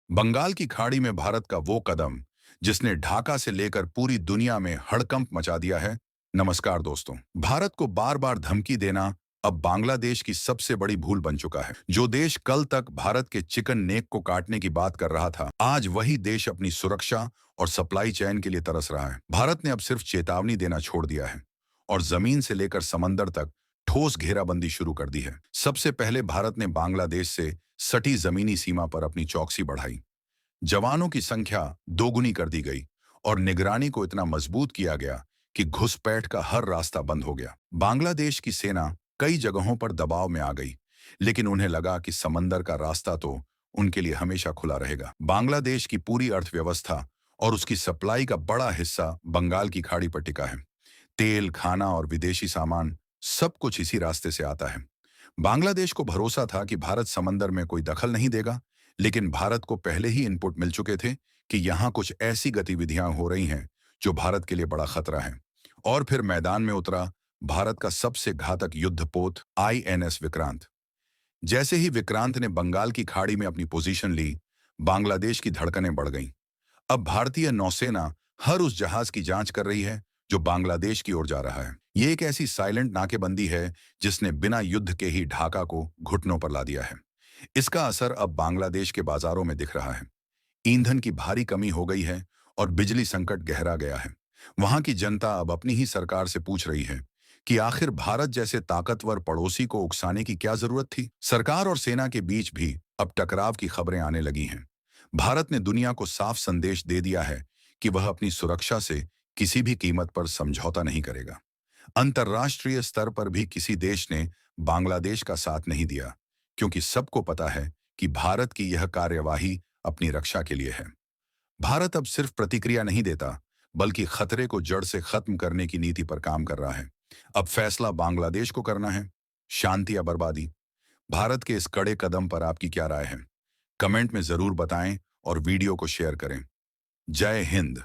बंगाल की खाड़ी में भारत का वो कदम जिसने ढाका से लेकर पूरी दुनिया में हड़कंप मचा दिया है। नमस्कार दोस्तों, भारत को बार बार धमकी देना अब बांग्लादेश की सबसे बड़ी भूल बन चुका है। जो देश कल तक भारत के चिकन नेक को काटने की बात कर रहा था, आज वही देश अपनी सुरक्षा और सप्लाई चेन के लिए तरस रहा है। भारत ने अब सिर्फ चेतावनी देना छोड़ दिया है और जमीन से लेकर समंदर तक ठोस घेराबंदी शुरू कर दी है। सबसे पहले भारत ने बांग्लादेश से सटी जमीनी सीमा पर अपनी चौकसी बढ़ाई। जवानों की संख्या दोगुनी कर दी गई और निगरानी को इतना मजबूत किया गया कि घुसपैठ का हर रास्ता बंद हो गया। बांग्लादेश की सेना कई जगहों पर दबाव में आ गई, लेकिन उन्हें लगा कि समंदर का रास्ता तो उनके लिए हमेशा खुला रहेगा। बांग्लादेश की पूरी अर्थव्यवस्था और उसकी सप्लाई का बड़ा हिस्सा बंगाल की खाड़ी पर टिका है। तेल, खाना और विदेशी सामान सब कुछ इसी रास्ते से आता है। बांग्लादेश को भरोसा था कि भारत समंदर में कोई दखल नहीं देगा, लेकिन भारत को पहले ही इनपुट मिल चुके थे कि यहाँ कुछ ऐसी गतिविधियां हो रही हैं जो भारत के लिए बड़ा खतरा है। और फिर मैदान में उतरा भारत का सबसे घातक युद्धपोत आईएनएस विक्रांत। जैसे ही विक्रांत ने बंगाल की खाड़ी में अपनी पोजीशन ली, बांग्लादेश की धड़कनें बढ़ गईं। अब भारतीय नौसेना हर उस जहाज की जांच कर रही है जो बांग्लादेश की ओर जा रहा है। ये एक ऐसी साइलेंट नाकेबंदी है जिसने बिना युद्ध के ही ढाका को घुटनों पर ला दिया है। इसका असर अब बांग्लादेश के बाजारों में दिख रहा है। ईंधन की भारी कमी हो गई है और बिजली संकट गहरा गया है। वहां की जनता अब अपनी ही सरकार से पूछ रही है कि आखिर भारत जैसे ताकतवर पड़ोसी को उकसाने की क्या जरूरत थी। सरकार और सेना के बीच भी अब टकराव की खबरें आने लगी हैं। भारत ने दुनिया को साफ संदेश दे दिया है कि वह अपनी सुरक्षा से किसी भी कीमत पर समझौता नहीं करेगा। अंतर्राष्ट्रीय स्तर पर भी किसी देश ने बांग्लादेश का साथ नहीं दिया, क्योंकि सबको पता है कि भारत की यह कार्यवाही अपनी रक्षा के लिए है। भारत अब सिर्फ प्रतिक्रिया नहीं देता, बल्कि खतरे को जड़ से खत्म करने की नीति पर काम कर रहा है। अब फैसला बांग्लादेश को करना है, शांति या बर्बादी। भारत के इस कड़े कदम पर आपकी क्या राय है? कमेंट में जरूर बताएं और वीडियो को शेयर करें। जय हिंद।